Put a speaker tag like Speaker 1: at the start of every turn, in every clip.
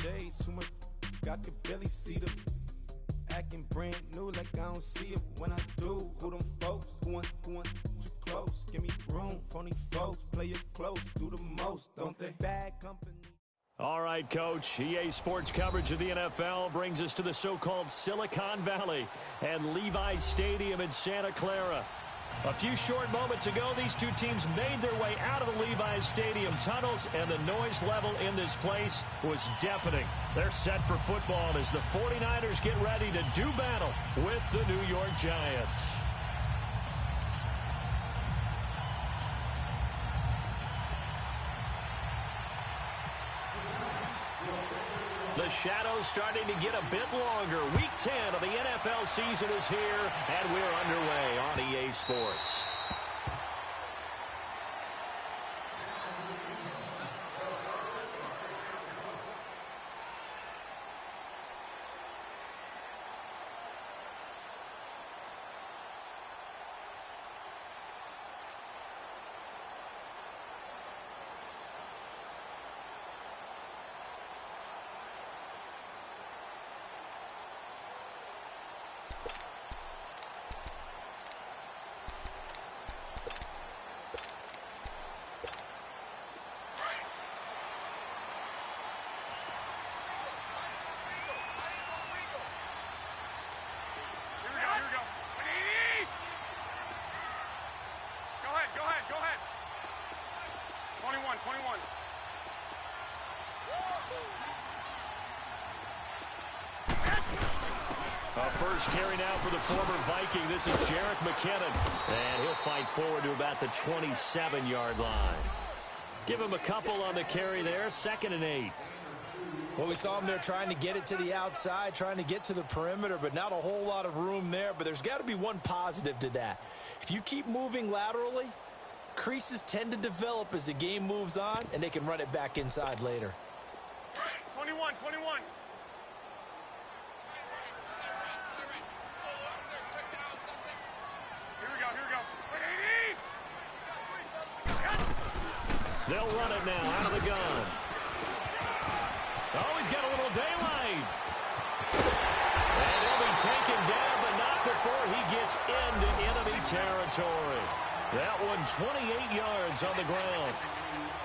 Speaker 1: shades, too much I could barely see them. Acting brand new like I don't see it when I do. Who them folks? Who want too close? Give me room, phony folks. Play it close, do the most, don't they? Bad company.
Speaker 2: All right, Coach. EA Sports coverage of the NFL brings us to the so-called Silicon Valley and Levi's Stadium in Santa Clara. A few short moments ago, these two teams made their way out of the Levi's Stadium tunnels, and the noise level in this place was deafening. They're set for football as the 49ers get ready to do battle with the New York Giants. The shadow's starting to get a bit longer. Week 10 of the NFL season is here, and we're underway on EA Sports. A first carry now for the former Viking. This is Jerick McKinnon, and he'll fight forward to about the 27-yard line. Give him a couple on the carry there, 2nd and 8.
Speaker 3: Well, we saw him there trying to get it to the outside, trying to get to the perimeter, but not a whole lot of room there. But there's got to be one positive to that. If you keep moving laterally, creases tend to develop as the game moves on, and they can run it back inside later.
Speaker 4: 21.
Speaker 2: They'll run it now out of the gun. Oh, he's got a little daylight. And he'll be taken down, but not before he gets into enemy territory. That one 28 yards on the ground.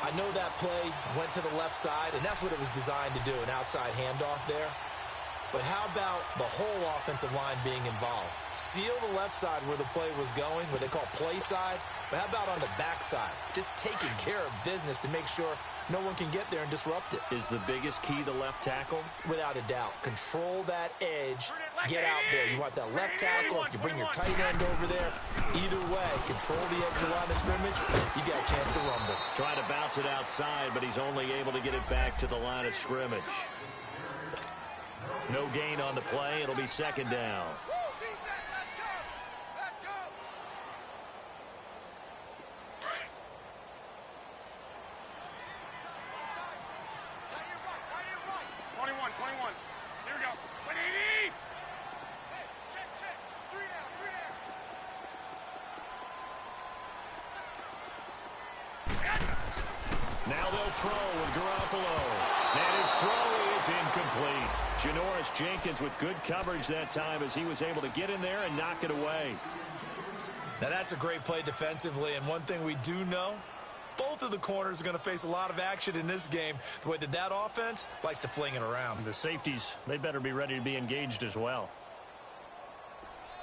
Speaker 3: I know that play went to the left side, and that's what it was designed to do, an outside handoff there. But how about the whole offensive line being involved? Seal the left side where the play was going, what they call play side. But how about on the back side? Just taking care of business to make sure no one can get there and disrupt it.
Speaker 2: Is the biggest key the left tackle?
Speaker 3: Without a doubt. Control that edge. Get out there. You want that left tackle. If you bring your tight end over there, either way, control the edge of the line of scrimmage, you got a chance to rumble.
Speaker 2: Trying to bounce it outside, but he's only able to get it back to the line of scrimmage. No gain on the play. It'll be 2nd down.
Speaker 4: Let's go. 21. Here we go. 180. Check. 3 down.
Speaker 2: Now they'll throw with Garoppolo. And his throw is incomplete. Janoris Jenkins with good coverage that time as he was able to get in there and knock it away.
Speaker 3: Now that's a great play defensively, and one thing we do know, both of the corners are going to face a lot of action in this game, the way that offense likes to fling it around.
Speaker 2: The safeties, they better be ready to be engaged as well.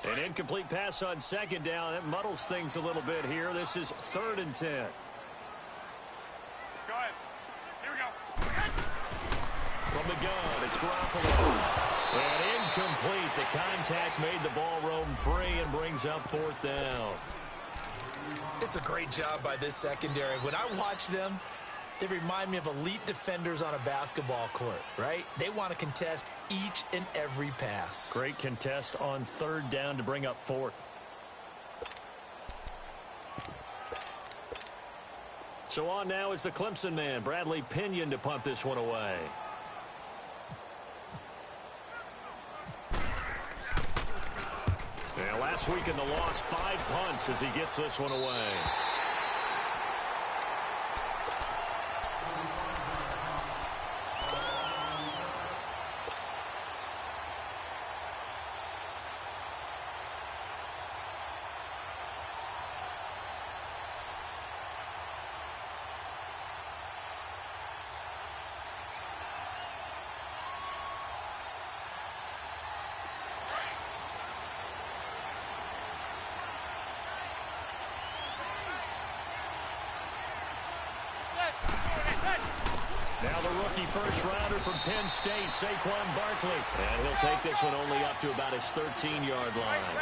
Speaker 2: An incomplete pass on 2nd down. That muddles things a little bit here. This is 3rd and 10.
Speaker 4: Let's go ahead. Here we go.
Speaker 2: From the gun, it's Garoppolo. And incomplete. The contact made the ball roam free and brings up 4th down.
Speaker 3: It's a great job by this secondary. When I watch them, they remind me of elite defenders on a basketball court, right? They want to contest each and every pass.
Speaker 2: Great contest on 3rd down to bring up 4th. So on now is the Clemson man, Bradley Pinion, to punt this one away. Yeah, last week in the loss, 5 punts as he gets this one away. rookie first-rounder from Penn State, Saquon Barkley. And he'll take this one only up to about his 13-yard line.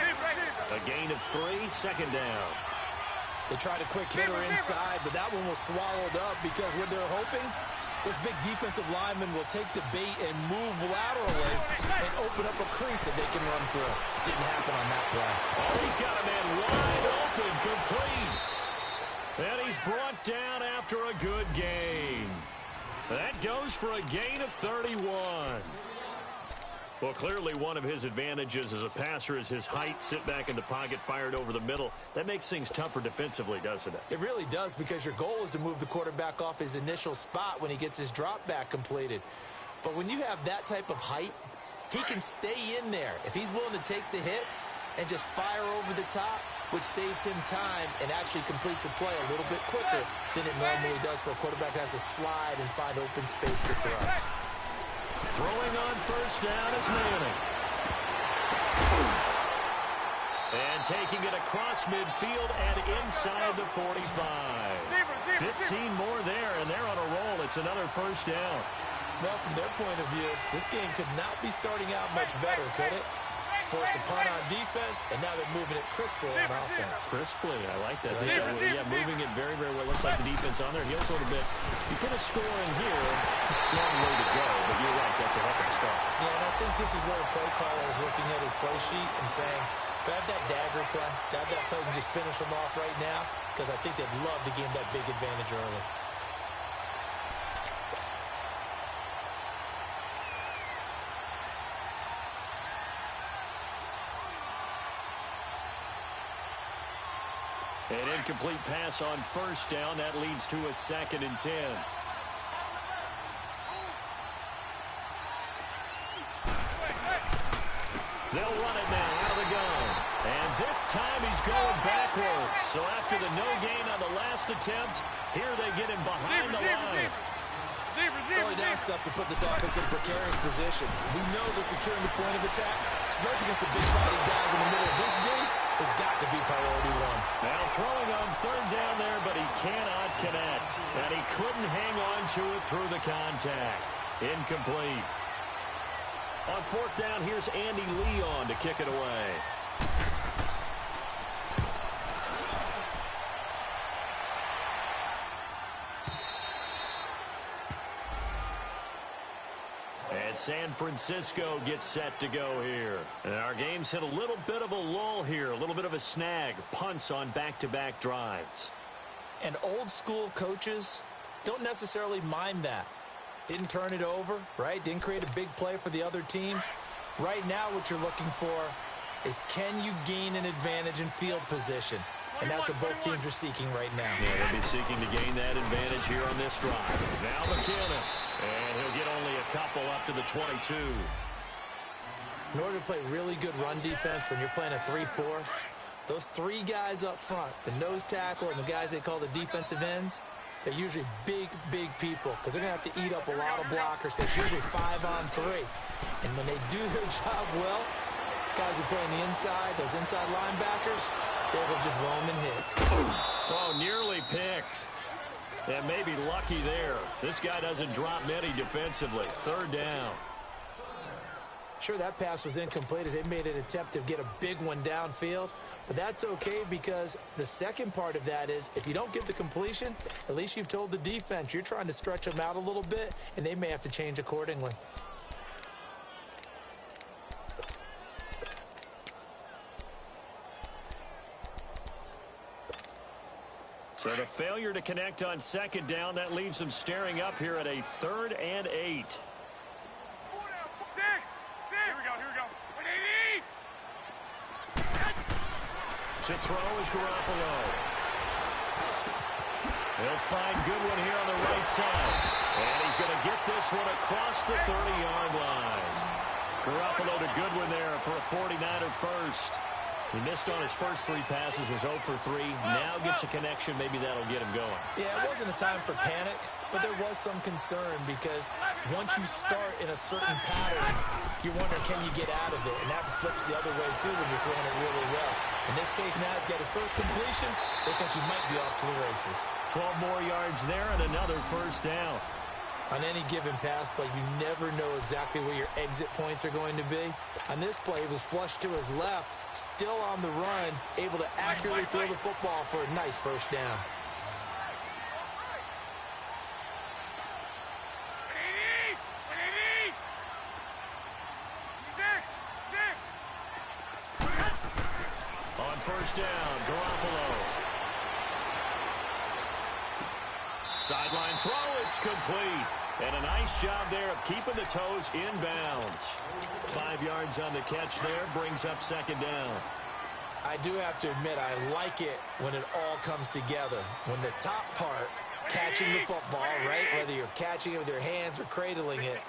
Speaker 2: A gain of 3, second down.
Speaker 3: They tried a quick hitter inside, but that one was swallowed up because what they're hoping, those big defensive linemen will take the bait and move laterally and open up a crease that they can run through. Didn't happen on that play.
Speaker 2: Oh, he's got a man wide open, complete. And he's brought down after a good gain. That goes for a gain of 31. Well, clearly one of his advantages as a passer is his height. Sit back in the pocket, fired over the middle. That makes things tougher defensively, doesn't it?
Speaker 3: It really does, because your goal is to move the quarterback off his initial spot when he gets his drop back completed. But when you have that type of height, he can stay in there. If he's willing to take the hits and just fire over the top, which saves him time and actually completes a play a little bit quicker than it normally does for a quarterback who has to slide and find open space to throw.
Speaker 2: Throwing on first down is Manning. And taking it across midfield and inside the 45. 15 more there, and they're on a roll. It's another first down.
Speaker 3: Well, from their point of view, this game could not be starting out much better, could it? Force a punt on defense, and now they're moving it crisply on offense.
Speaker 2: Crisply, I like that. Yeah, moving it very, very well. Looks like the defense on there. He'll sort of bit. You put a score in here, long way to go, but you're right, that's a heck of a start.
Speaker 3: Yeah, and I think this is where a play caller is looking at his play sheet and saying, grab that dagger play, grab that play and just finish them off right now, because I think they'd love to gain that big advantage early.
Speaker 2: An incomplete pass on first down. That leads to a 2nd and 10. They'll run it now out of the gun. And this time he's going backwards. So after the no gain on the last attempt, here they get him behind the line.
Speaker 3: Early down stuff to put this offense in a precarious position. We know the securing the point of attack, especially against the big body guys in the middle of this D, has got to be priority one.
Speaker 2: Now throwing on third down there, but he cannot connect. And he couldn't hang on to it through the contact. Incomplete. On fourth down, here's Andy Leon to kick it away. And San Francisco gets set to go here. And our game's hit a little bit of a lull here, a little bit of a snag. Punts on back-to-back drives.
Speaker 3: And old school coaches don't necessarily mind that. Didn't turn it over, right? Didn't create a big play for the other team. Right now what you're looking for is, can you gain an advantage in field position? And that's what both teams are seeking right now.
Speaker 2: Yeah, they'll be seeking to gain that advantage here on this drive. Now McKinnon. And he'll get only a couple up to the 22.
Speaker 3: In order to play really good run defense when you're playing a 3-4, those three guys up front, the nose tackle and the guys they call the defensive ends, they're usually big, big people, because they're going to have to eat up a lot of blockers, because usually 5-on-3. And when they do their job well, guys who play on the inside, those inside linebackers, they'll just roam and hit.
Speaker 2: Oh, nearly picked. And maybe lucky there. This guy doesn't drop many defensively. Third down.
Speaker 3: Sure, that pass was incomplete as they made an attempt to get a big one downfield. But that's okay, because the second part of that is, if you don't get the completion, at least you've told the defense you're trying to stretch them out a little bit, and they may have to change accordingly.
Speaker 2: So the failure to connect on second down, that leaves them staring up here at a 3rd and 8.
Speaker 4: Here we go. Wait, 80!
Speaker 2: To throw is Garoppolo. He'll find Goodwin here on the right side. And he's going to get this one across the 30-yard line. Garoppolo to Goodwin there for a 49er first. He missed on his first 3 passes, was 0 for 3. Now gets a connection. Maybe that'll get him going.
Speaker 3: Yeah, it wasn't a time for panic, but there was some concern, because once you start in a certain pattern, you're wondering, can you get out of it? And that flips the other way, too, when you're throwing it really well. In this case, now he's got his first completion. They think he might be off to the races.
Speaker 2: 12 more yards there and another first down.
Speaker 3: On any given pass play, you never know exactly where your exit points are going to be. On this play, it was flushed to his left, still on the run, able to accurately throw the football for a nice first down.
Speaker 2: On first down, Garoppolo. Sideline throw, it's complete. And a nice job there of keeping the toes in bounds. 5 yards on the catch there, brings up second down.
Speaker 3: I do have to admit, I like it when it all comes together. When the top part, catching the football, right, whether you're catching it with your hands or cradling it,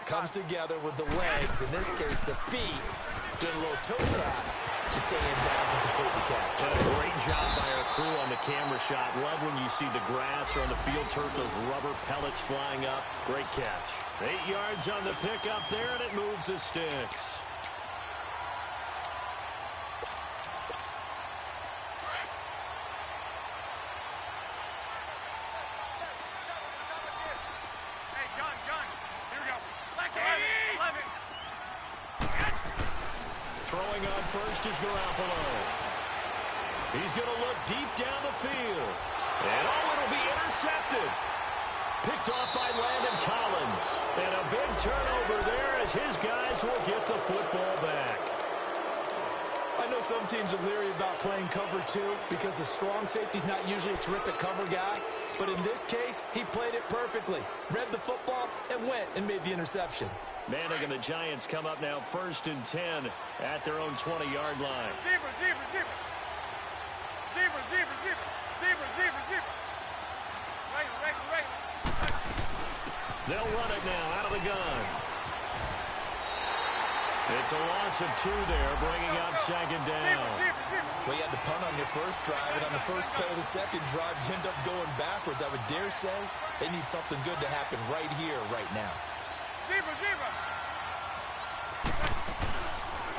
Speaker 3: comes together with the legs, in this case the feet, doing a little toe tap to stay in bounds and complete the catch.
Speaker 2: And a great job by our crew on the camera shot. Love when you see the grass or on the field turf, those rubber pellets flying up. Great catch. 8 yards on the pickup there, and it moves the sticks. Throwing on first is Garoppolo. He's going to look deep down the field. And it'll be intercepted. Picked off by Landon Collins. And a big turnover there as his guys will get the football back.
Speaker 3: I know some teams are leery about playing cover 2 because the strong safety's not usually a terrific cover guy. But in this case, he played it perfectly. Read the football and went and made the interception.
Speaker 2: Manning and the Giants come up now 1st and 10 at their own 20-yard line.
Speaker 4: Zebra, zebra, zebra. Zebra, zebra, zebra. Zebra, zebra, zebra. Right.
Speaker 2: They'll run it now out of the gun. It's a loss of 2 there, bringing up second down.
Speaker 3: Well, you had to punt on your first drive, and on the first play of the second drive, you end up going backwards. I would dare say they need something good to happen right here, right now.
Speaker 4: Zebra.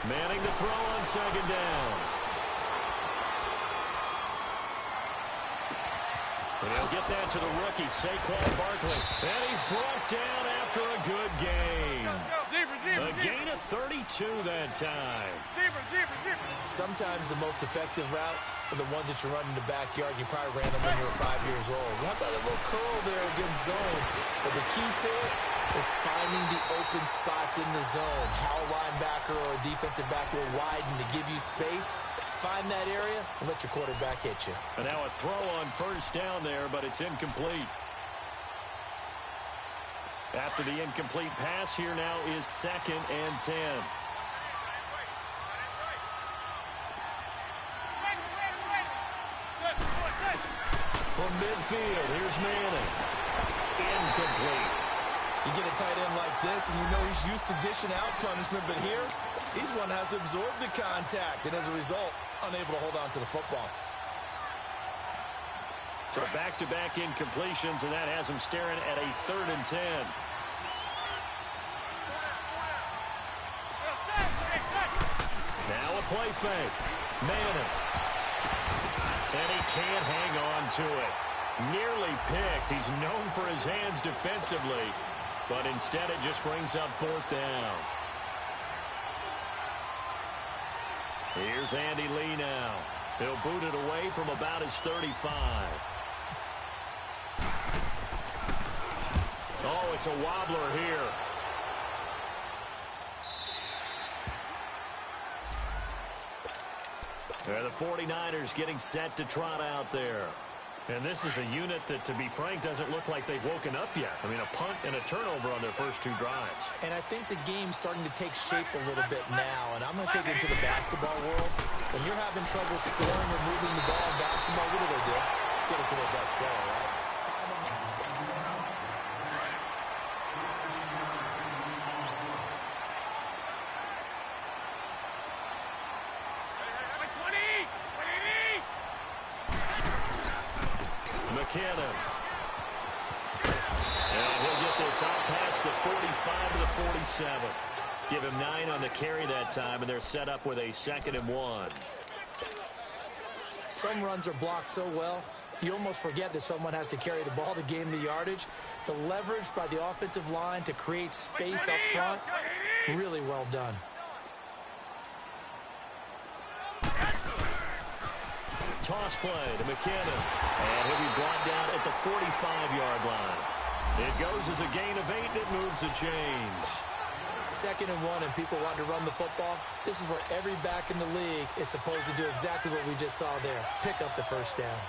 Speaker 2: Manning to throw on second down. And he'll get that to the rookie, Saquon Barkley. And he's brought down after a good game. A gain of 32 that time.
Speaker 4: Zebra.
Speaker 3: Sometimes the most effective routes are the ones that you run in the backyard. You probably ran them when you were 5 years old. How about a little curl there against zone? But the key to it is finding the open spots in the zone. How a linebacker or a defensive back will widen to give you space. Find that area and let your quarterback hit you.
Speaker 2: And now a throw on first down there, but it's incomplete. After the incomplete pass, here now is 2nd and 10. From midfield, here's Manning. Incomplete.
Speaker 3: You get a tight end like this, and you know he's used to dishing out punishment, but here, he's one that has to absorb the contact, and as a result, unable to hold on to the football.
Speaker 2: So back-to-back incompletions, and that has him staring at a 3rd and 10. Now a play fake. Manning. And he can't hang on to it. Nearly picked. He's known for his hands defensively, but instead it just brings up 4th down. Here's Andy Lee now. He'll boot it away from about his 35. Oh, it's a wobbler here. The 49ers getting set to trot out there. And this is a unit that, to be frank, doesn't look like they've woken up yet. I mean, a punt and a turnover on their first 2 drives.
Speaker 3: And I think the game's starting to take shape a little bit now. And I'm going to take it into the basketball world. When you're having trouble scoring or moving the ball in basketball, what do? Get it to their best player, right?
Speaker 2: McKinnon. And he'll get this out past the 45 to the 47. Give him 9 on the carry that time, and they're set up with a 2nd and 1.
Speaker 3: Some runs are blocked so well, you almost forget that someone has to carry the ball to gain the yardage. The leverage by the offensive line to create space up front, really well done.
Speaker 2: Toss play to McKinnon. And he'll be brought down at the 45-yard line. It goes as a gain of 8, and it moves the chains.
Speaker 3: 2nd and 1, and people want to run the football. This is where every back in the league is supposed to do exactly what we just saw there. Pick up the first down.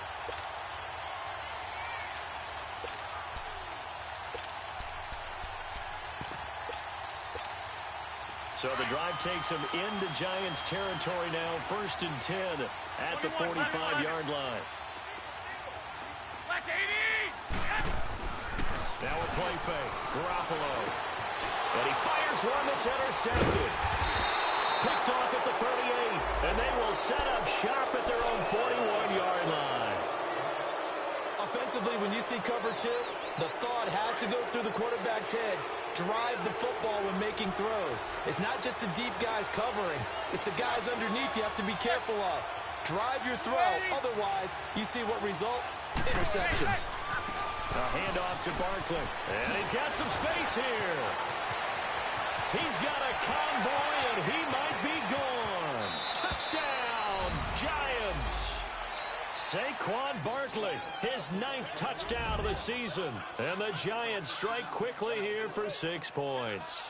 Speaker 2: So the drive takes him into Giants territory now. 1st and 10 at the 45-yard line. Now a play fake. Garoppolo. And he fires one that's intercepted. Picked off at the 38. And they will set up shop at their own 41-yard line.
Speaker 3: Offensively, when you see cover 2, the thought has to go through the quarterback's head. Drive the football when making throws. It's not just the deep guys covering. It's the guys underneath you have to be careful of. Drive your throw. Otherwise, you see what results? Interceptions.
Speaker 2: A handoff to Barkley. And he's got some space here. He's got a convoy, and he might be gone. Touchdown, Giants. Saquon Barkley, his 9th touchdown of the season. And the Giants strike quickly here for 6 points.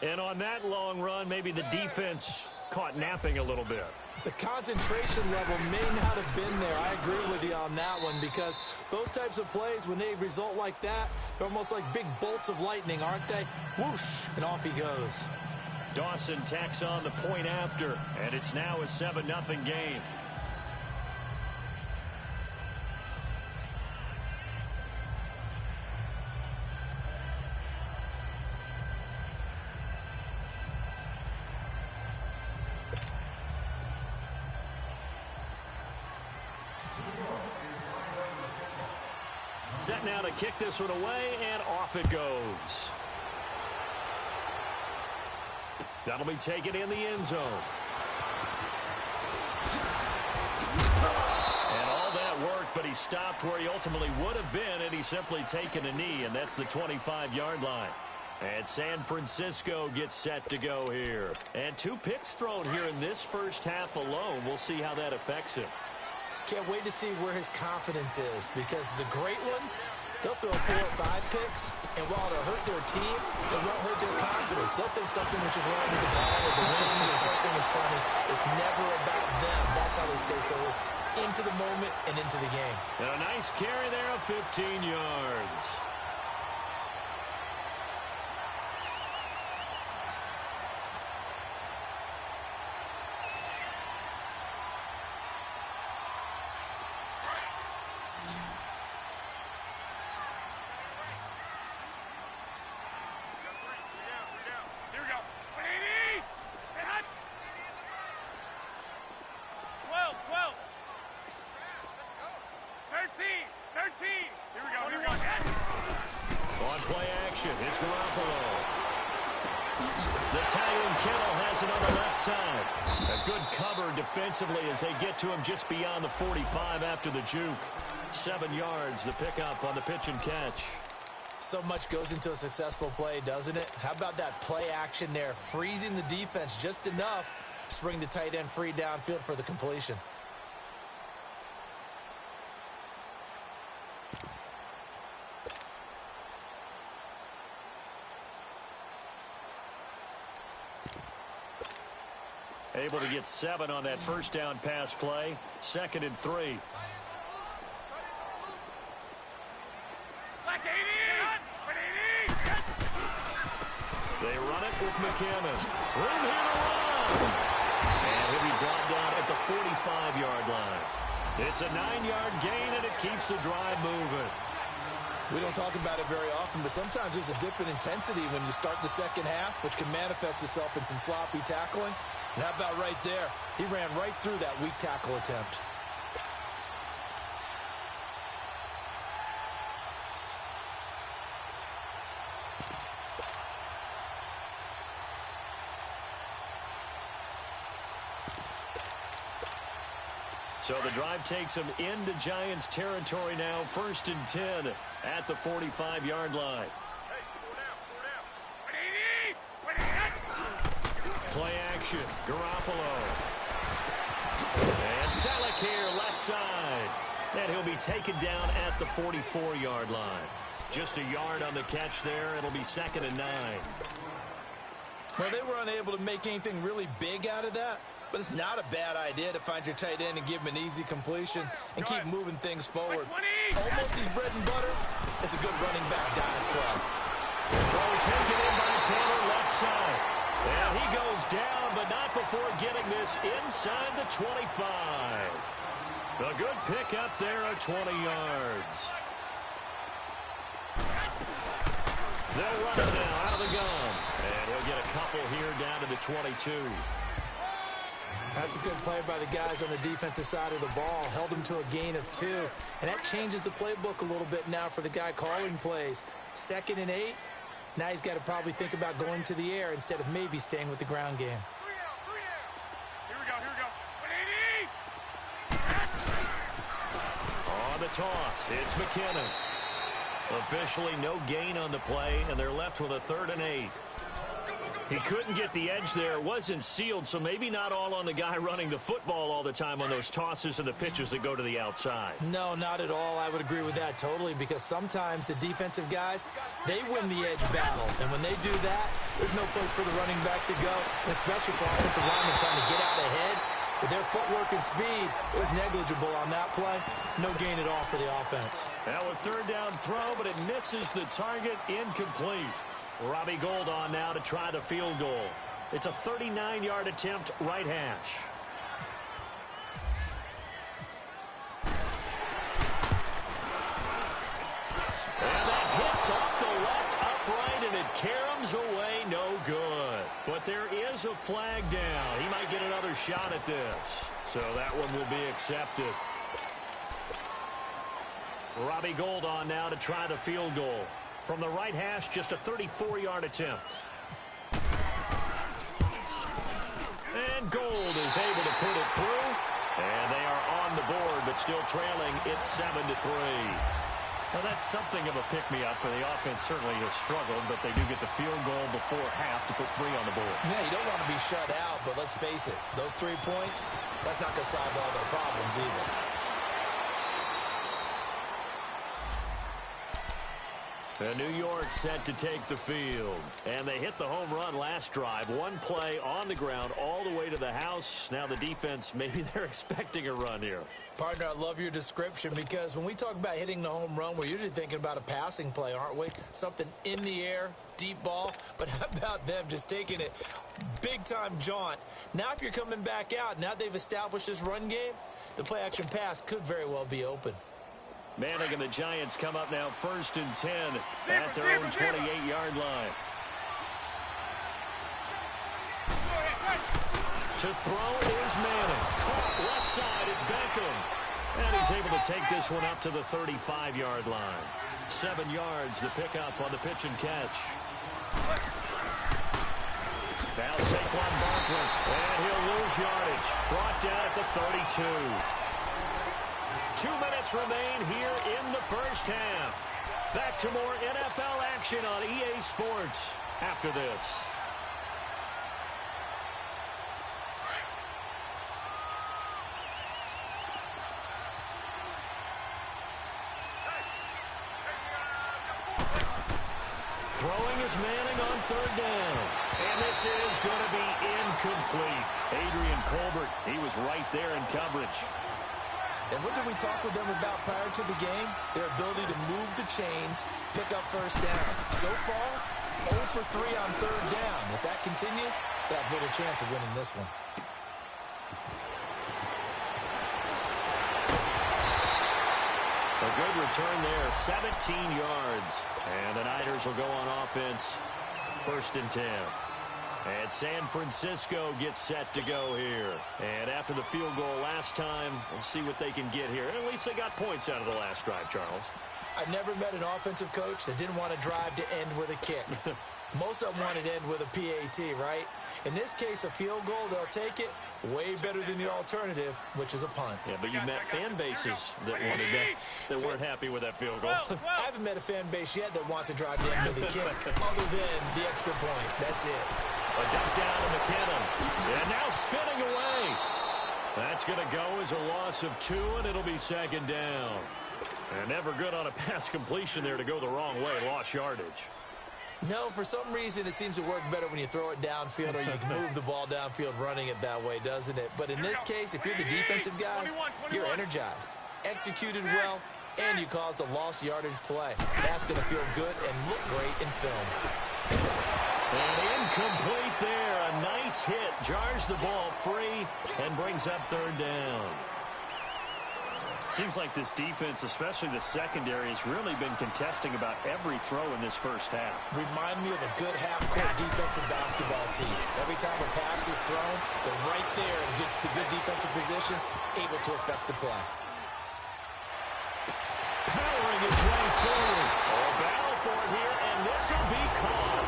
Speaker 2: And on that long run, maybe the defense caught napping a little bit.
Speaker 3: The concentration level may not have been there. I agree with you on that one, because those types of plays, when they result like that, they're almost like big bolts of lightning, aren't they? Whoosh, and off he goes.
Speaker 2: Dawson tacks on the point after, and it's now a 7-0 game. Set now to kick this one away, and off it goes. That'll be taken in the end zone. And all that work, but he stopped where he ultimately would have been, and he's simply taken a knee, and that's the 25-yard line. And San Francisco gets set to go here. And 2 picks thrown here in this first half alone. We'll see how that affects him.
Speaker 3: Can't wait to see where his confidence is, because the great ones, they'll throw 4 or 5 picks, and while it'll hurt their team, it won't hurt their confidence. They'll think something was just wrong with the ball or the wind or something is funny. It's never about them. That's how they stay so into the moment and into the game.
Speaker 2: And a nice carry there of 15 yards. On play action, it's Garoppolo. The tight end Kittle has it on the left side. A good cover defensively as they get to him just beyond the 45 after the juke. 7 yards, the pickup on the pitch and catch.
Speaker 3: So much goes into a successful play, doesn't it? How about that play action there, freezing the defense just enough to bring the tight end free downfield for the completion.
Speaker 2: Able to get 7 on that first down pass play. 2nd and 3. They run it with McKinnon. Room here to run. And he'll be brought down at the 45-yard line. It's a 9-yard gain, and it keeps the drive moving.
Speaker 3: We don't talk about it very often, but sometimes there's a dip in intensity when you start the second half, which can manifest itself in some sloppy tackling. And how about right there? He ran right through that weak tackle attempt.
Speaker 2: So the drive takes them into Giants territory now, 1st and 10 at the 45-yard line. Play action, Garoppolo. And Selleck here, left side. And he'll be taken down at the 44-yard line. Just a yard on the catch there. It'll be 2nd and 9.
Speaker 3: Well, they were unable to make anything really big out of that, but it's not a bad idea to find your tight end and give him an easy completion and keep moving things forward. Almost his bread and butter. It's a good running back dive play.
Speaker 2: Throw taken in by Taylor, left side. And he goes down, but not before getting this inside the 25. A good pick up there at 20 yards. They'll run it now out of the gun. And he'll get a couple here down to the 22.
Speaker 3: That's a good play by the guys on the defensive side of the ball. Held him to a gain of 2. And that changes the playbook a little bit now for the guy calling plays. 2nd and 8. Now he's got to probably think about going to the air instead of maybe staying with the ground game.
Speaker 4: Here we go.
Speaker 2: On the toss, it's McKinnon. Officially no gain on the play, and they're left with a 3rd and 8. He couldn't get the edge there. Wasn't sealed, so maybe not all on the guy running the football all the time on those tosses and the pitches that go to the outside.
Speaker 3: No, not at all. I would agree with that totally, because sometimes the defensive guys, they win the edge battle. And when they do that, there's no place for the running back to go, and especially for offensive linemen trying to get out ahead. With their footwork and speed, it was negligible on that play. No gain at all for the offense.
Speaker 2: Now a 3rd down throw, but it misses the target, incomplete. Robbie Gould on now to try the field goal. It's a 39-yard attempt, right hash. And that hits off the left upright, and it caroms away, no good. But there is a flag down. He might get another shot at this. So that one will be accepted. Robbie Gould on now to try the field goal. From the right hash, just a 34-yard attempt. And Gould is able to put it through. And they are on the board, but still trailing. It's 7-3. Well, that's something of a pick-me-up, and the offense certainly has struggled, but they do get the field goal before half to put 3 on the board.
Speaker 3: Yeah, you don't want to be shut out, but let's face it, those 3 points, that's not going to solve all their problems either.
Speaker 2: New York set to take the field. And they hit the home run last drive. One play on the ground all the way to the house. Now the defense, maybe they're expecting a run here.
Speaker 3: Partner, I love your description, because when we talk about hitting the home run, we're usually thinking about a passing play, aren't we? Something in the air, deep ball. But how about them just taking it big-time jaunt? Now if you're coming back out, now they've established this run game, the play-action pass could very well be open.
Speaker 2: Manning and the Giants come up now 1st and 10 at their own 28-yard line. To throw is Manning. Caught left side, it's Beckham. And he's able to take this one up to the 35-yard line. 7 yards, the pickup on the pitch and catch. Now Saquon Barkley, and he'll lose yardage. Brought down at the 32. 2 minutes remain here in the first half. Back to more NFL action on EA Sports after this. Throwing is Manning on 3rd down. And this is going to be incomplete. Adrian Colbert, he was right there in coverage.
Speaker 3: And what did we talk with them about prior to the game? Their ability to move the chains, pick up first downs. So far, 0 for 3 on 3rd down. If that continues, they have little chance of winning this one.
Speaker 2: A good return there, 17 yards. And the Niners will go on offense, 1st and 10. And San Francisco gets set to go here. And after the field goal last time, we'll see what they can get here. At least they got points out of the last drive, Charles.
Speaker 3: I never met an offensive coach that didn't want to drive to end with a kick. Most of them wanted to end with a PAT, right? In this case, a field goal, they'll take it. Way better than the alternative, which is a punt.
Speaker 2: Yeah, but you've met fan bases that wanted that weren't happy with that field goal.
Speaker 3: I haven't met a fan base yet that wants to drive to end with a kick, other than the extra point. That's it.
Speaker 2: A dump down to McKinnon. And now spinning away. That's going to go as a loss of 2, and it'll be second down. And never good on a pass completion there to go the wrong way. Lost yardage.
Speaker 3: No, for some reason it seems to work better when you throw it downfield or you can move the ball downfield running it that way, doesn't it? But in this case, if you're the defensive guys, you're energized, executed well, and you caused a lost yardage play. That's going to feel good and look great in film.
Speaker 2: And incomplete there. A nice hit. Jars the ball free and brings up third down. Seems like this defense, especially the secondary, has really been contesting about every throw in this first half.
Speaker 3: Remind me of a good half-court defensive basketball team. Every time a pass is thrown, they're right there and gets the good defensive position, able to affect the play.
Speaker 2: Powering his way forward. A battle for it here, and this will be caught.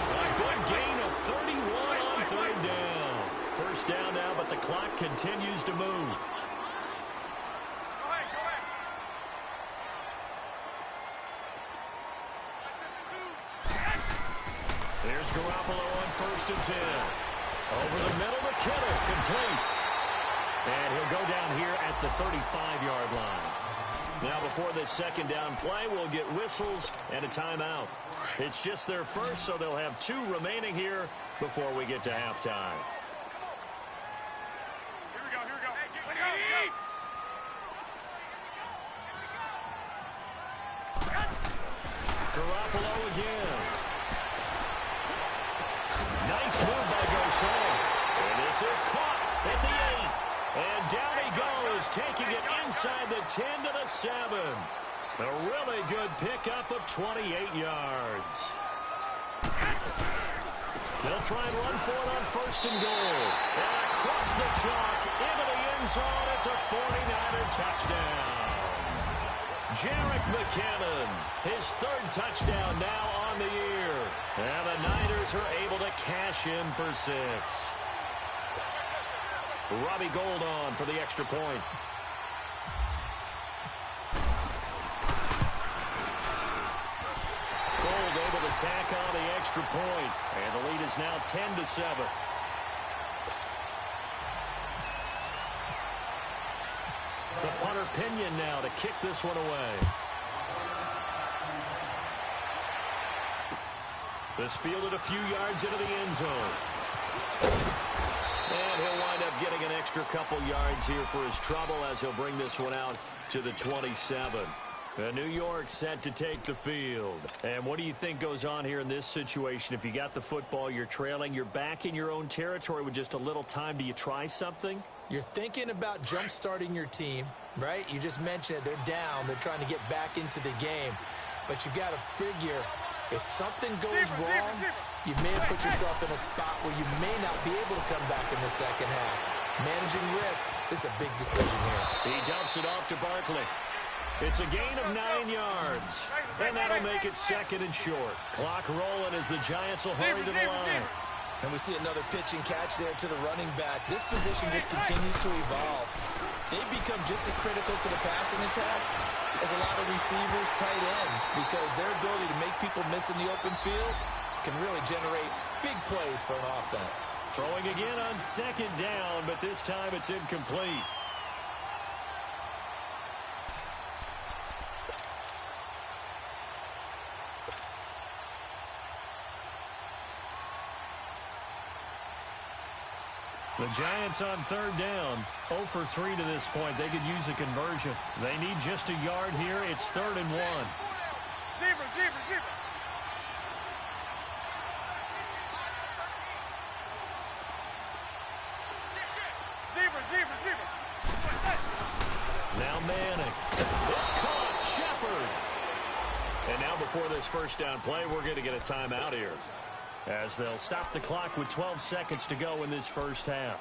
Speaker 2: A good gain of 31 on third down. First down now, but the clock continues to move. Here's Garoppolo on 1st and 10. Over the middle, McKinnon, complete. And he'll go down here at the 35-yard line. Now, before this second down play, we'll get whistles and a timeout. It's just their first, so they'll have 2 remaining here before we get to halftime.
Speaker 4: Here we go. Hey,
Speaker 2: Garoppolo again. Nice move by Garcon. And this is caught at the 8. And down he goes, taking it inside the 10 to the 7. A really good pickup of 28 yards. They'll try and run for it on 1st and goal. And across the chalk, into the end zone, it's a 49er touchdown. Jerick McKinnon, his 3rd touchdown now on the year. And the Niners are able to cash in for 6. Robbie Gould on for the extra point. Gould able to tack on the extra point. And the lead is now 10-7. The punter Pinion now to kick this one away. This fielded a few yards into the end zone. And he'll wind up getting an extra couple yards here for his trouble as he'll bring this one out to the 27. New York set to take the field. And what do you think goes on here in this situation? If you got the football, you're trailing, you're back in your own territory with just a little time. Do you try something?
Speaker 3: You're thinking about jump-starting your team, right? You just mentioned it. They're down. They're trying to get back into the game. But you got to figure, if something goes wrong, you may have put yourself in a spot where you may not be able to come back in the second half. Managing risk is a big decision here.
Speaker 2: He dumps it off to Barkley. It's a gain of 9 yards. And that'll make it 2nd and short. Clock rolling as the Giants will hurry to the line.
Speaker 3: And we see another pitch and catch there to the running back. This position just continues to evolve. They become just as critical to the passing attack as a lot of receivers, tight ends, because their ability to make people miss in the open field can really generate big plays for an offense.
Speaker 2: Throwing again on 2nd down, but this time it's incomplete. The Giants on 3rd down, 0 for 3 to this point. They could use a conversion. They need just a yard here. It's 3rd and 1.
Speaker 4: Zebra.
Speaker 2: Now Manning. It's caught. Shepard. And now before this first down play, we're going to get a timeout here, as they'll stop the clock with 12 seconds to go in this first half.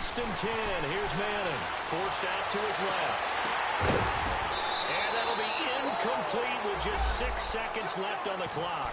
Speaker 2: 1st and 10. Here's Madden. Forced out to his left. And that'll be incomplete with just 6 seconds left on the clock.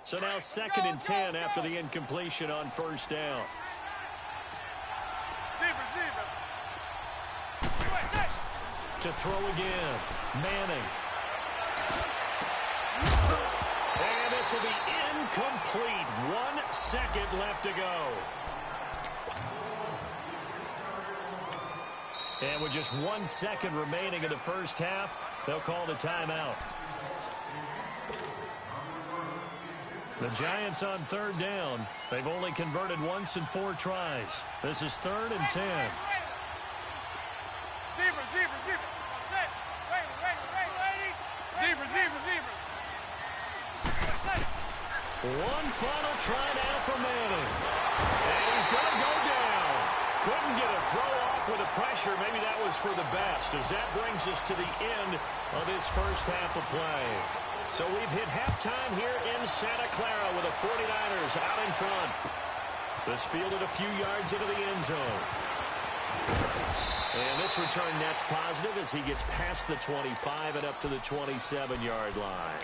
Speaker 2: So now 2nd and 10 after the incompletion on 1st down. To throw again. Manning. And this will be incomplete. 1 second left to go. And with just 1 second remaining in the first half, they'll call the timeout. The Giants on 3rd down. They've only converted once in 4 tries. This is 3rd and 10. One final try now for Madden. And he's going to go down. Couldn't get a throw off with the pressure. Maybe that was for the best, as that brings us to the end of this first half of play. So we've hit halftime here in Santa Clara with the 49ers out in front. This fielded a few yards into the end zone. And this return net's positive as he gets past the 25 and up to the 27-yard line.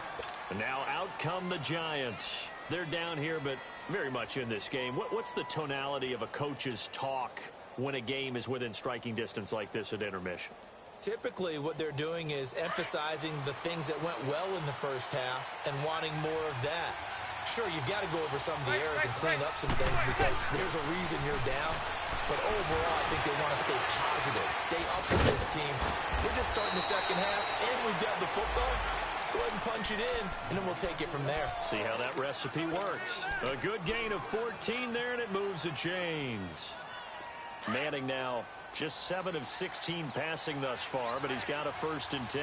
Speaker 2: And now out come the Giants. They're down here, but very much in this game. What's the tonality of a coach's talk when a game is within striking distance like this at intermission?
Speaker 3: Typically, what they're doing is emphasizing the things that went well in the first half and wanting more of that. Sure, you've got to go over some of the errors and clean up some things because there's a reason you're down. But overall, I think they want to stay positive, stay up with this team. We're just starting the second half, and we've got the football. Let's go ahead and punch it in, and then we'll take it from there.
Speaker 2: See how that recipe works. A good gain of 14 there, and it moves the chains. Manning now just 7 of 16 passing thus far, but he's got a 1st and 10.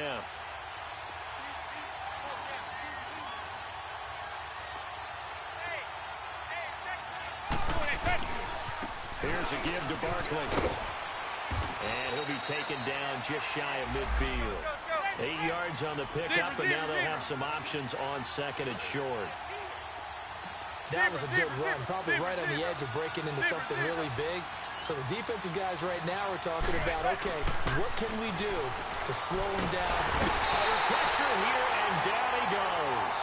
Speaker 2: Here's a give to Barkley. And he'll be taken down just shy of midfield. 8 yards on the pickup, and now they'll have some options on 2nd and short.
Speaker 3: That was a good run, probably right on the edge of breaking into something really big. So the defensive guys right now are talking about, okay, what can we do to slow him down?
Speaker 2: Under pressure here, and down he goes.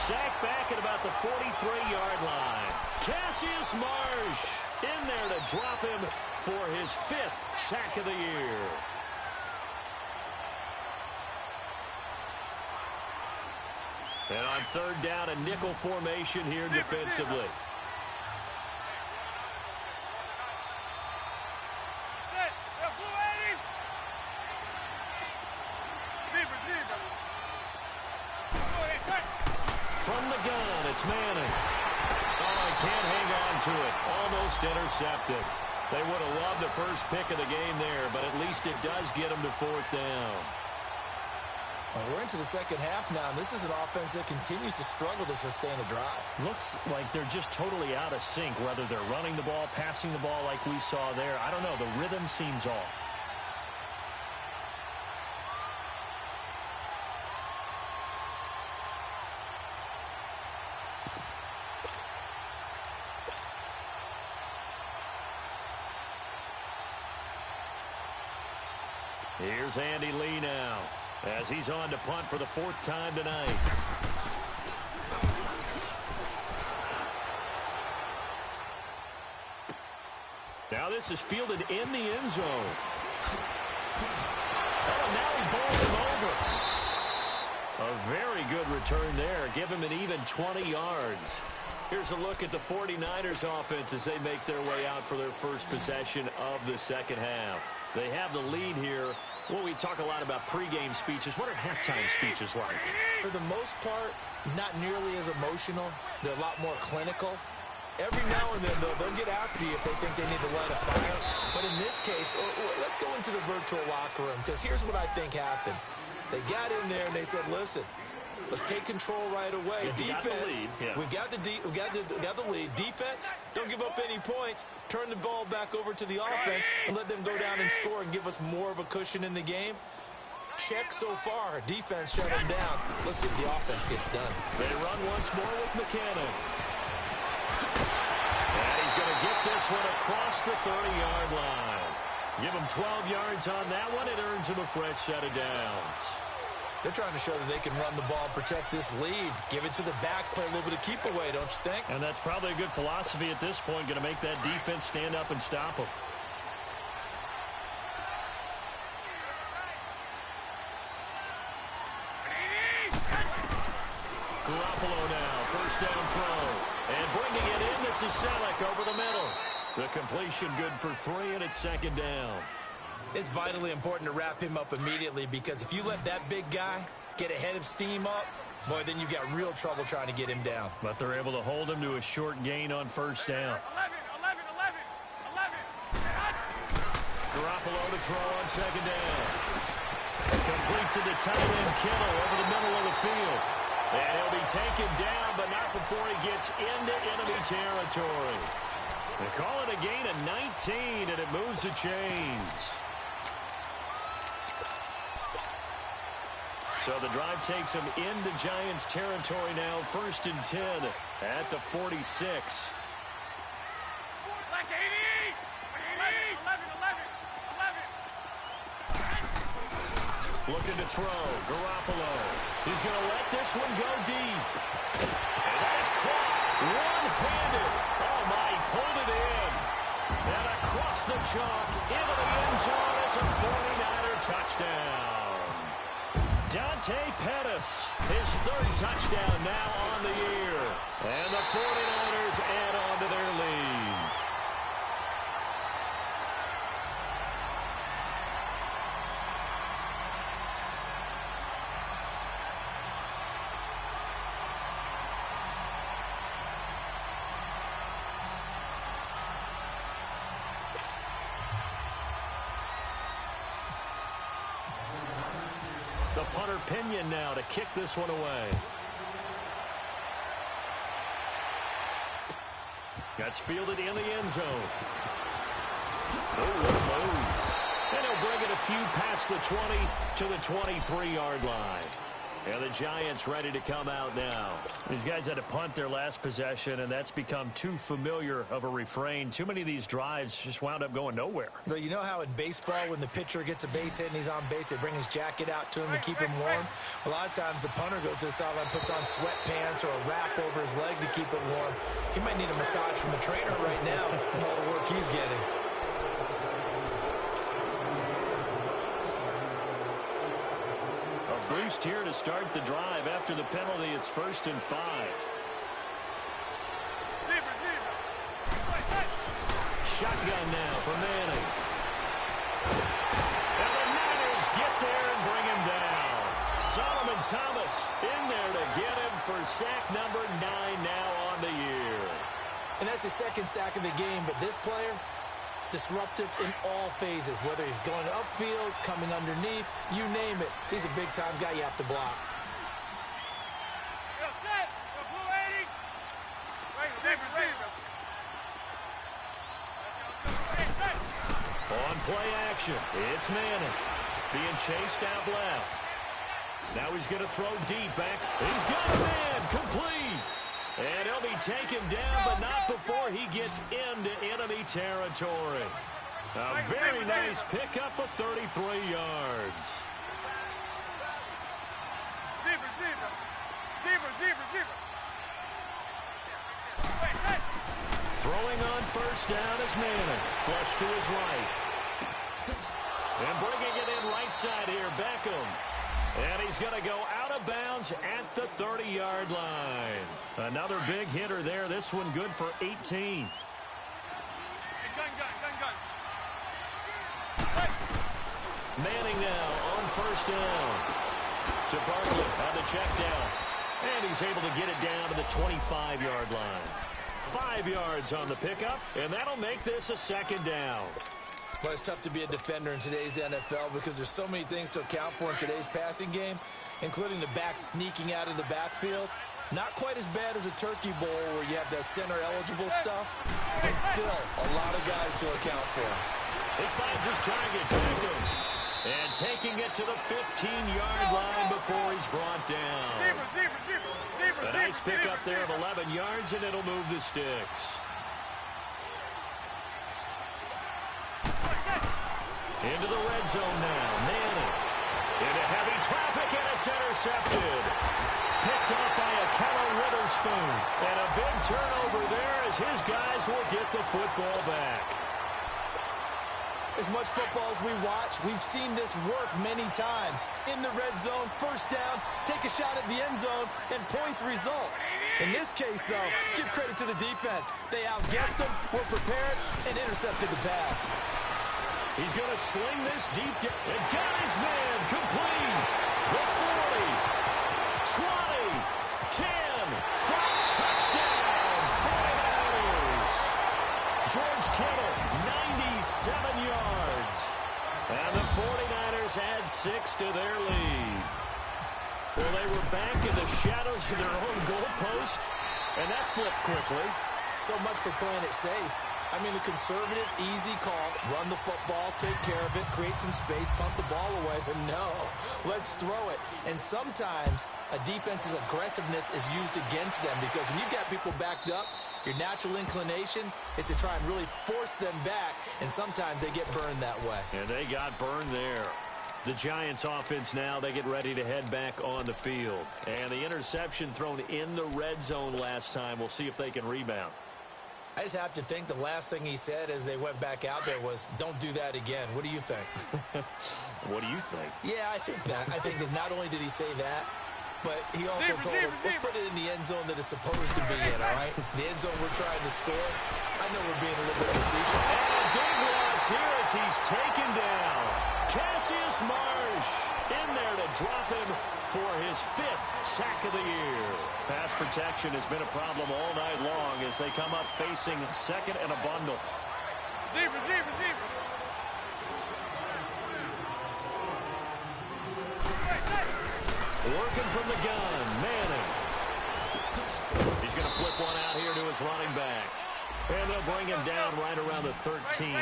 Speaker 2: Sacked back at about the 43-yard line. Cassius Marsh in there to drop him for his 5th sack of the year. And on 3rd down, a nickel formation here defensively. From the gun, it's Manning. Oh, he can't hang on to it. Almost intercepted. They would have loved the first pick of the game there, but at least it does get them to 4th down.
Speaker 3: Well, we're into the second half now, and this is an offense that continues to struggle to sustain a drive.
Speaker 2: Looks like they're just totally out of sync, whether they're running the ball, passing the ball like we saw there. I don't know. The rhythm seems off. Here's Andy Lee now, as he's on to punt for the 4th time tonight. Now this is fielded in the end zone. Oh, and now he bowls him over. A very good return there. Give him an even 20 yards. Here's a look at the 49ers offense as they make their way out for their first possession of the second half. They have the lead here. Well, we talk a lot about pregame speeches. What are halftime speeches like?
Speaker 3: For the most part, not nearly as emotional. They're a lot more clinical. Every now and then, though, they'll get after you if they think they need to light a fire. But in this case, let's go into the virtual locker room, because here's what I think happened. They got in there and they said, listen, Let's take control right away. Defense, we've got the lead. Defense, don't give up any points. Turn the ball back over to the offense and let them go down and score and give us more of a cushion in the game. Check so far. Defense shut them down. Let's see if the offense gets done.
Speaker 2: They run once more with McKinnon. And he's going to get this one across the 30-yard line. Give him 12 yards on that one. It earns him a fresh set of downs.
Speaker 3: They're trying to show that they can run the ball and protect this lead. Give it to the backs, play a little bit of keep away, don't you think?
Speaker 2: And that's probably a good philosophy at this point, going to make that defense stand up and stop them. Garoppolo now, first down throw. And bringing it in, this is Selleck over the middle. The completion good for 3, and it's second down.
Speaker 3: It's vitally important to wrap him up immediately because if you let that big guy get ahead of steam up, boy, then you've got real trouble trying to get him down.
Speaker 2: But they're able to hold him to a short gain on first down.
Speaker 4: 11.
Speaker 2: Garoppolo to throw on second down. Complete to the tight end, Kittle, over the middle of the field. And he'll be taken down, but not before he gets into enemy territory. They call it a gain of 19, and it moves the chains. So the drive takes him into Giants territory now, 1st and 10 at the 46. Looking to throw, Garoppolo. He's going to let this one go deep. And that is caught one-handed. Oh, my, he pulled it in. And across the chalk, into the end zone. It's a 49er touchdown. Dante Pettis, his 3rd touchdown now on the year. And the 49ers add on to their lead. The punter Pinion now to kick this one away. That's fielded in the end zone. And he'll bring it a few past the 20 to the 23-yard line. And the Giants ready to come out now. These guys had to punt their last possession, and that's become too familiar of a refrain. Too many of these drives just wound up going nowhere.
Speaker 3: But you know how in baseball, when the pitcher gets a base hit and he's on base, they bring his jacket out to him to keep him warm? A lot of times the punter goes to the sideline, puts on sweatpants or a wrap over his leg to keep it warm. He might need a massage from the trainer right now from all the work he's getting.
Speaker 2: Boost here to start the drive. After the penalty, it's 1st and 5. Shotgun now for Manning. And the Niners get there and bring him down. Solomon Thomas in there to get him for sack number 9 now on the year.
Speaker 3: And that's his 2nd sack of the game, but this player, disruptive in all phases, whether he's going upfield, coming underneath, you name it. He's a big-time guy you have to block.
Speaker 2: On play action, it's Manning being chased out left. Now he's going to throw deep back. He's got a man, complete. And he'll be taken down, but not before he gets into enemy territory. A very nice pickup of 33 yards. Throwing on first down is Manning. Flush to his right. And bringing it in right side here, Beckham. And he's going to go out of bounds at the 30-yard line. Another big hitter there. This one good for 18. Manning now on first down. To Barkley on the check down. And he's able to get it down to the 25-yard line. 5 yards on the pickup, and that'll make this a 2nd down.
Speaker 3: Well, it's tough to be a defender in today's NFL because there's so many things to account for in today's passing game, including the back sneaking out of the backfield. Not quite as bad as a turkey bowl where you have the center-eligible stuff, but still a lot of guys to account for.
Speaker 2: He finds his target, Beckham, and taking it to the 15-yard line before he's brought down. A nice pickup there of 11 yards, and it'll move the sticks. Into the red zone now. Manning into heavy traffic, and it's intercepted. Picked off by a Keller Witherspoon. And a big turnover there as his guys will get the football back.
Speaker 3: As much football as we watch, we've seen this work many times. In the red zone, first down, take a shot at the end zone, and points result. In this case, though, give credit to the defense. They outguessed him, were prepared, and intercepted the pass.
Speaker 2: He's going to sling this deep down. And got his man complete. The 40, 20, 10, 5, touchdown, 49ers. George Kittle, 97 yards. And the 49ers add 6 to their lead. Well, they were back in the shadows of their own goalpost, and that flipped quickly.
Speaker 3: So much for playing it safe. I mean, the conservative, easy call, run the football, take care of it, create some space, punt the ball away. But no, let's throw it. And sometimes a defense's aggressiveness is used against them because when you've got people backed up, your natural inclination is to try and really force them back, and sometimes they get burned that way.
Speaker 2: And they got burned there. The Giants offense now, they get ready to head back on the field. And the interception thrown in the red zone last time. We'll see if they can rebound.
Speaker 3: I just have to think the last thing he said as they went back out there was, don't do that again. What do you think?
Speaker 2: What do you think?
Speaker 3: Yeah, I think that. I think that not only did he say that, but he also told him, let's put it in the end zone that it's supposed to be in, all right? The end zone we're trying to score. I know we're being a little bit facetious.
Speaker 2: And a big loss here as he's taken down. Cassius Marsh in there to drop him for his 5th sack of the year. Pass protection has been a problem all night long as they come up facing second and a bundle. Working from the gun, Manning. He's going to flip one out here to his running back. And they'll bring him down right around the 13.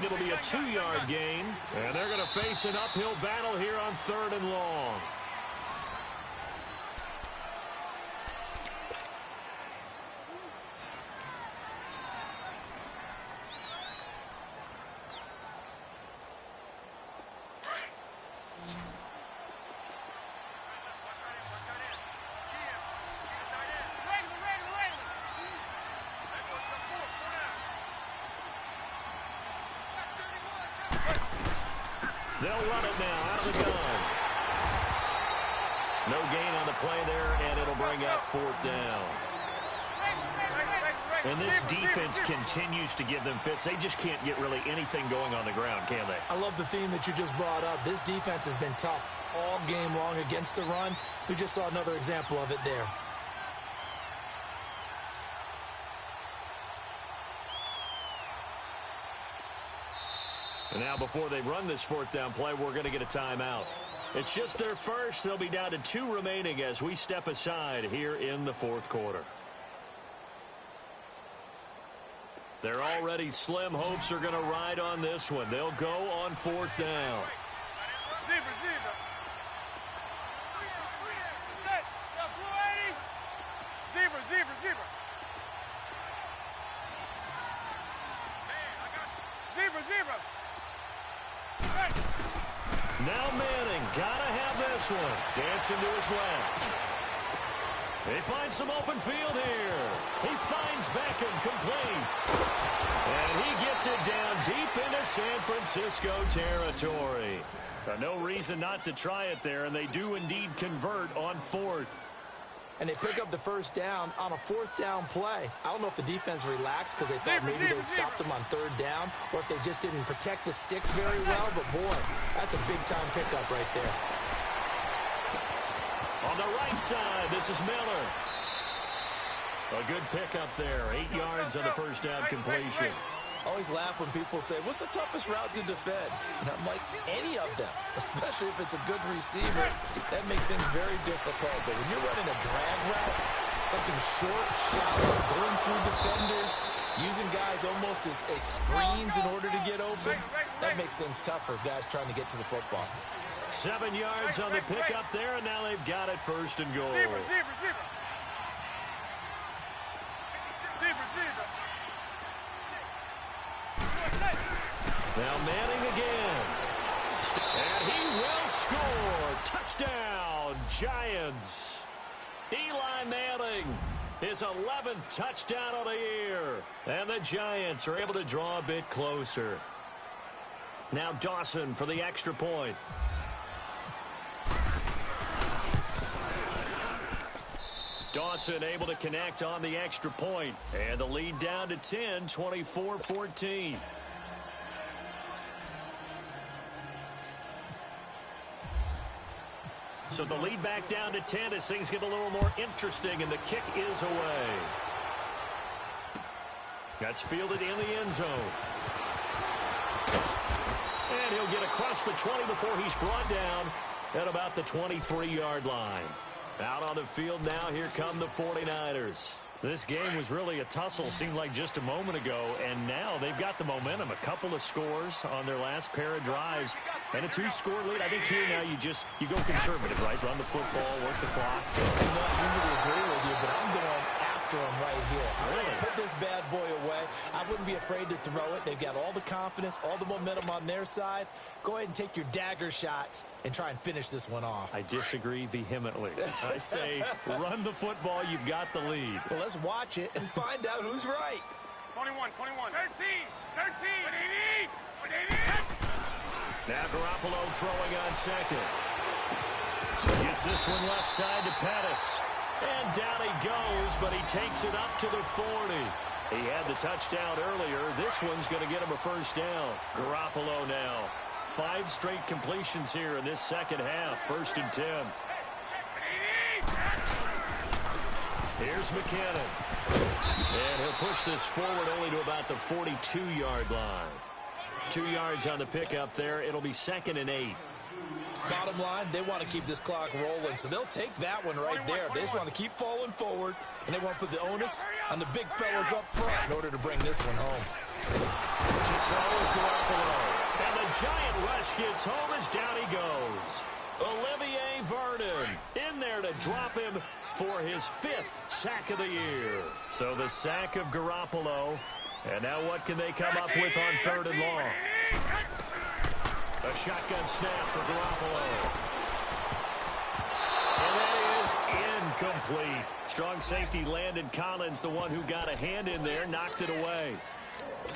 Speaker 2: It'll be a 2-yard gain. And they're going to face an uphill battle here on 3rd and long. They'll run it now out of the gun. No gain on the play there, and it'll bring up 4th down. And this defense continues to give them fits. They just can't get really anything going on the ground, can they?
Speaker 3: I love the theme that you just brought up. This defense has been tough all game long against the run. We just saw another example of it there.
Speaker 2: And now before they run this 4th down play, we're going to get a timeout. It's just their first. They'll be down to 2 remaining as we step aside here in the 4th quarter. Their already slim hopes are going to ride on this one. They'll go on 4th down. Now Manning, gotta have this one. Dancing to his left. They find some open field here. He finds Beckham complete. And he gets it down deep into San Francisco territory. No reason not to try it there, and they do indeed convert on 4th.
Speaker 3: And they pick up the first down on a 4th down play. I don't know if the defense relaxed because they thought maybe they'd stopped them on 3rd down, or if they just didn't protect the sticks very well. But, boy, that's a big-time pickup right there.
Speaker 2: On the right side, this is Miller. A good pickup there. 8 yards on the first down completion.
Speaker 3: Always laugh when people say, what's the toughest route to defend? And I'm like, any of them, especially if it's a good receiver. That makes things very difficult. But when you're running a drag route, something short, shallow, going through defenders, using guys almost as screens in order to get open, that makes things tougher, guys trying to get to the football.
Speaker 2: 7 yards on the pickup there, and now they've got it first and goal. Now Manning again. And he will score. Touchdown, Giants. Eli Manning, his 11th touchdown of the year. And the Giants are able to draw a bit closer. Now Dawson for the extra point. Dawson able to connect on the extra point. And the lead down to 10, 24-14. So the lead back down to 10 as things get a little more interesting, and the kick is away. That's fielded in the end zone. And he'll get across the 20 before he's brought down at about the 23-yard line. Out on the field now, here come the 49ers. This game was really a tussle, seemed like just a moment ago, and now they've got the momentum. A couple of scores on their last pair of drives, and a 2-score lead. I think here now you go conservative, right? Run the football, work the clock.
Speaker 3: I don't usually agree with you, but I'm going after him right here. I want to put this bad boy away. I wouldn't be afraid to throw it. They've got all the confidence, all the momentum on their side. Go ahead and take your dagger shots and try and finish this one off.
Speaker 2: I disagree vehemently. I say run the football. You've got the lead.
Speaker 3: Well, let's watch it and find out who's right.
Speaker 4: 21, 21. 13, 13. What they need?
Speaker 2: Now Garoppolo throwing on second. Gets this one left side to Pettis. And down he goes, but he takes it up to the 40. He had the touchdown earlier. This one's going to get him a first down. Garoppolo now. 5 straight completions here in this second half. 1st and 10. Here's McKinnon. And he'll push this forward only to about the 42-yard line. 2 yards on the pickup there. It'll be 2nd and 8.
Speaker 3: Bottom line, they want to keep this clock rolling, so they'll take that one right there. They just want to keep falling forward, and they want to put the onus on the big fellas up front in order to bring this one home.
Speaker 2: To throw is Garoppolo. And the giant rush gets home as down he goes. Olivier Vernon in there to drop him for his 5th sack of the year. So the sack of Garoppolo. And now what can they come up with on 3rd and long? A shotgun snap for Garoppolo. And that is incomplete. Strong safety Landon Collins, the one who got a hand in there, knocked it away.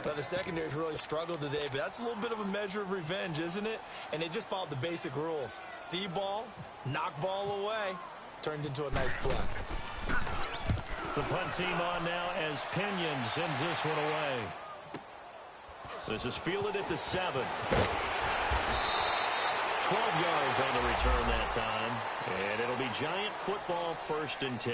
Speaker 3: Well, the secondary's really struggled today, but that's a little bit of a measure of revenge, isn't it? And they just followed the basic rules. See ball, knock ball away. Turned into a nice play.
Speaker 2: The punt team on now as Pinion sends this one away. This is fielded at the 7. 12 yards on the return that time. And it'll be Giant football 1st and 10.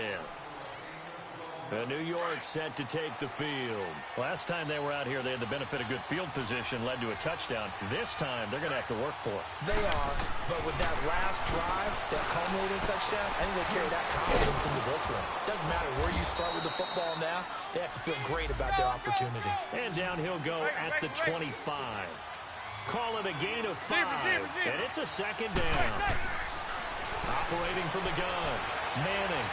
Speaker 2: New York set to take the field. Last time they were out here, they had the benefit of good field position, led to a touchdown. This time, they're going to have to work for it.
Speaker 3: They are, but with that last drive, that culminating touchdown, I think they carry that confidence into this one. Doesn't matter where you start with the football now, they have to feel great about their opportunity.
Speaker 2: And down he'll go at the 25. Call it a gain of 5, and it's a 2nd down. Operating from the gun, Manning.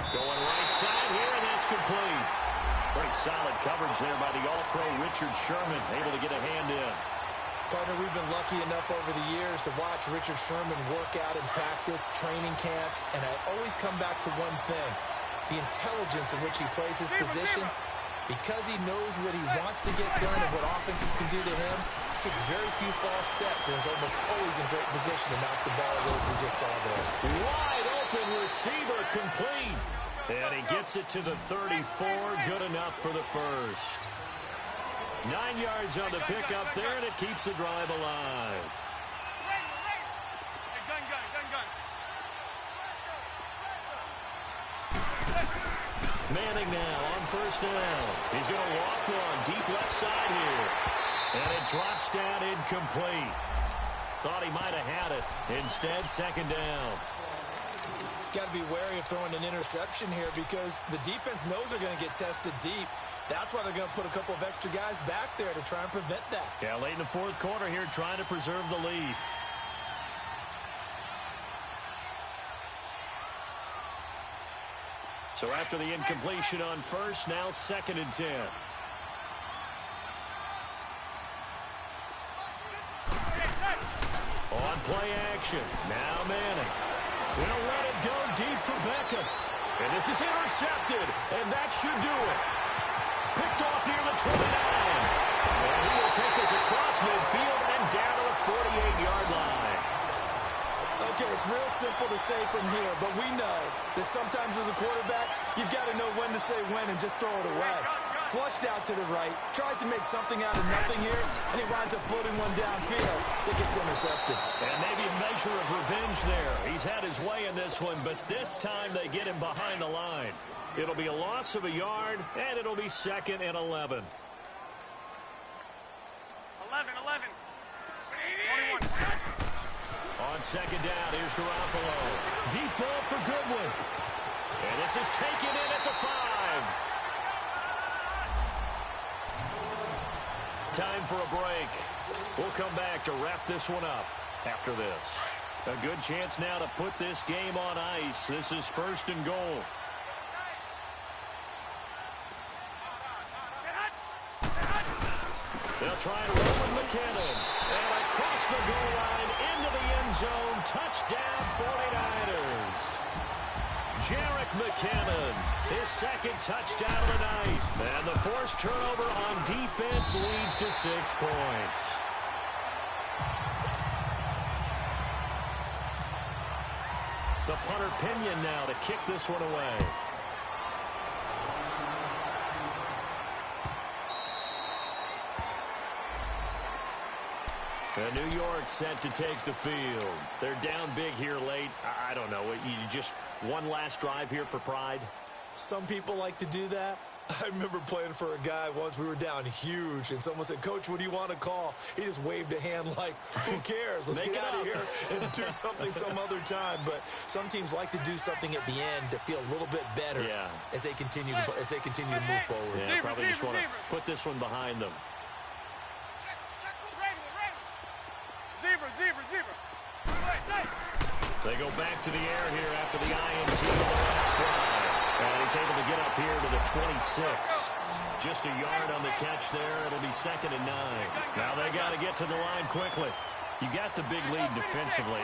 Speaker 2: Going right side here, and that's complete. Pretty solid coverage there by the All-Pro Richard Sherman, able to get a hand in.
Speaker 3: Partner, we've been lucky enough over the years to watch Richard Sherman work out in practice, training camps, and I always come back to one thing, the intelligence in which he plays his position. Because he knows what he wants to get done and what offenses can do to him, he takes very few false steps and is almost always in great position to knock the ball away as we just saw there.
Speaker 2: Wide open receiver complete. And he gets it to the 34. Good enough for the first. 9 yards on the pickup there, and it keeps the drive alive. Manning now on first down. He's going to walk one deep left side here. And it drops down incomplete. Thought he might have had it. Instead, second down.
Speaker 3: Got to be wary of throwing an interception here because the defense knows they're going to get tested deep. That's why they're going to put a couple of extra guys back there to try and prevent that.
Speaker 2: Yeah, late in the fourth quarter here, trying to preserve the lead. So after the incompletion on first, now 2nd and 10. On play action, now Manning. Will let it go deep for Beckham. And this is intercepted, and that should do it. Picked off near the 29. And he will take this across midfield and down to the 48-yard line.
Speaker 3: Okay, it's real simple to say from here, but we know that sometimes as a quarterback, you've got to know when to say when and just throw it away. Flushed out to the right, tries to make something out of nothing here, and he winds up floating one downfield that gets intercepted.
Speaker 2: And maybe a measure of revenge there. He's had his way in this one, but this time they get him behind the line. It'll be a loss of a yard, and it'll be 2nd and 11.
Speaker 4: 11. 21.
Speaker 2: On second down, here's Garoppolo. Deep ball for Goodwin. And this is taken in at the 5. Time for a break. We'll come back to wrap this one up after this. A good chance now to put this game on ice. This is 1st and goal. They'll try and run with McKinnon. And across the goal line into the end zone. Touchdown 49ers. Jerick McKinnon, his 2nd touchdown of the night. And the forced turnover on defense leads to 6 points. The punter Pinion now to kick this one away. New York set to take the field. They're down big here late. I don't know. You just one last drive here for pride?
Speaker 3: Some people like to do that. I remember playing for a guy once. We were down huge, and someone said, "Coach, what do you want to call?" He just waved a hand like, "Who cares? Let's get out of here and do something some other time." But some teams like to do something at the end to feel a little bit better as they continue to move forward.
Speaker 2: Yeah, probably just want to put this one behind them.
Speaker 4: Zebra.
Speaker 2: They go back to the air here after the INT on the last drive. And he's able to get up here to the 26. Just a yard on the catch there. It'll be 2nd and 9. Now they got to get to the line quickly. You got the big lead defensively.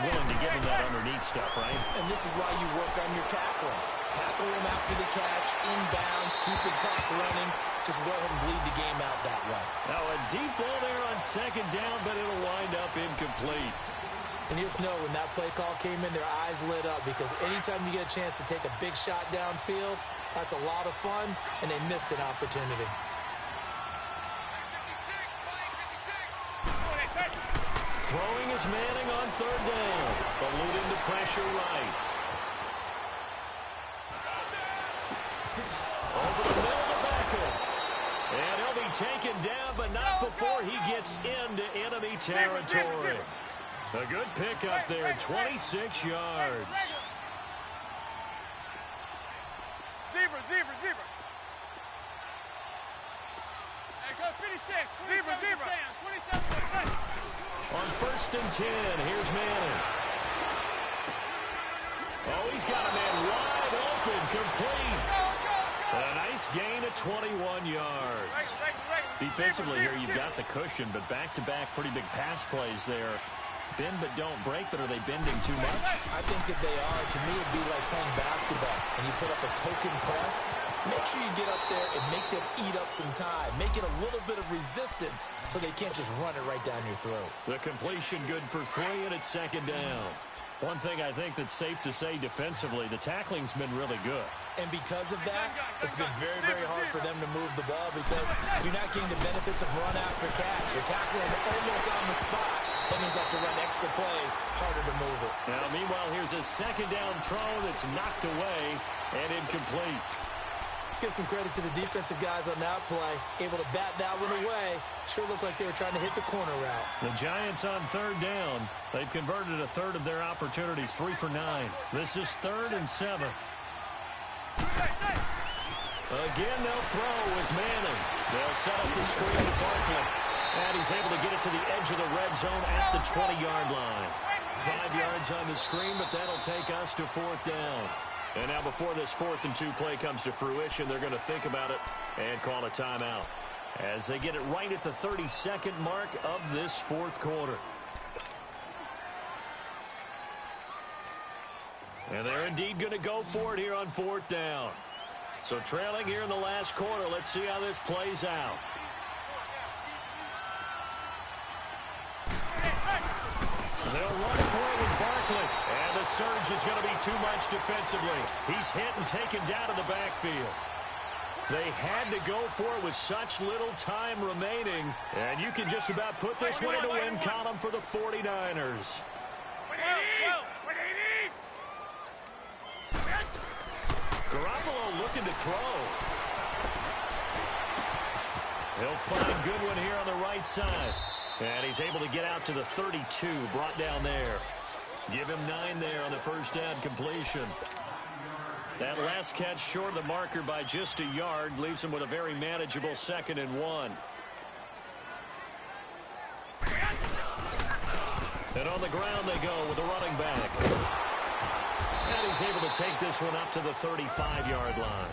Speaker 2: Willing to give him that underneath stuff, right?
Speaker 3: And this is why you work on your tackling. Tackle him after the catch, inbounds, keep the clock running. Just go ahead and bleed the game out that way.
Speaker 2: Now a deep ball there on 2nd down, but it'll wind up incomplete.
Speaker 3: And you just know when that play call came in, their eyes lit up because anytime you get a chance to take a big shot downfield, that's a lot of fun, and they missed an opportunity.
Speaker 2: Throwing is Manning on 3rd down, eluding the pressure right. Over the middle to Beckham. And he'll be taken down, but not before he gets into enemy territory. A good pickup there, 26 yards.
Speaker 4: Zebra. Hey, go 56. Zebra. 27.
Speaker 2: On 1st and 10, here's Manning. Oh, he's got a man wide open, complete. A nice gain of 21 yards. Defensively here, you've got the cushion, but back-to-back pretty big pass plays there. Bend but don't break, but are they bending too much?
Speaker 3: I think that they are. To me, it'd be like playing basketball, and you put up a token press. Make sure you get up there and make them eat up some time. Make it a little bit of resistance so they can't just run it right down your throat.
Speaker 2: The completion good for 3, and it's 2nd down. One thing I think that's safe to say defensively, the tackling's been really good.
Speaker 3: And because of that, it's been very, very hard for them to move the ball because you're not getting the benefits of run after catch. You're tackling almost on the spot. That means you have to run extra plays, harder to move it.
Speaker 2: Now, meanwhile, here's a 2nd down throw that's knocked away and incomplete.
Speaker 3: give some credit to the defensive guys on that play. Able to bat that one away. Sure looked like they were trying to hit the corner route.
Speaker 2: The Giants on third down. They've converted a third of their opportunities, 3 for 9. This is 3rd and 7. Again, they'll throw with Madden. They'll set up the screen to Barkley. And he's able to get it to the edge of the red zone at the 20-yard line. 5 yards on the screen, but that'll take us to 4th down. And now before this 4th and 2 play comes to fruition, they're going to think about it and call a timeout as they get it right at the 32nd mark of this 4th quarter. And they're indeed going to go for it here on 4th down. So trailing here in the last quarter, let's see how this plays out. They'll run for it with Barkley. And the surge is going to be too much defensively. He's hit and taken down in the backfield. They had to go for it with such little time remaining. And you can just about put this one in the win column for the 49ers. Garoppolo looking to throw. He'll find Goodwin here on the right side. And he's able to get out to the 32, brought down there. Give him 9 there on the first down completion. That last catch short of the marker by just a yard leaves him with a very manageable 2nd and 1. And on the ground they go with the running back. And he's able to take this one up to the 35-yard line.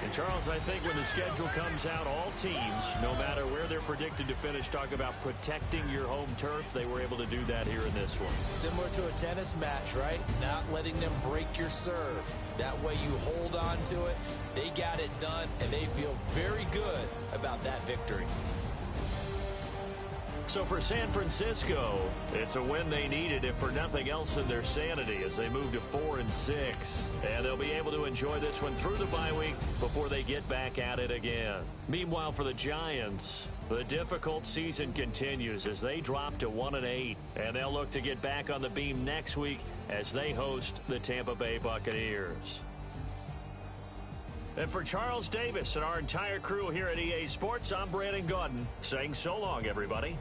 Speaker 2: And, Charles, I think when the schedule comes out, all teams, no matter where they're predicted to finish, talk about protecting your home turf. They were able to do that here in this one.
Speaker 3: Similar to a tennis match, right? Not letting them break your serve. That way you hold on to it. They got it done, and they feel very good about that victory.
Speaker 2: So for San Francisco, it's a win they needed, if for nothing else, in their sanity as they move to 4 and 6. And they'll be able to enjoy this one through the bye week before they get back at it again. Meanwhile, for the Giants, the difficult season continues as they drop to 1 and 8. And they'll look to get back on the beam next week as they host the Tampa Bay Buccaneers. And for Charles Davis and our entire crew here at EA Sports, I'm Brandon Gaudin saying so long, everybody.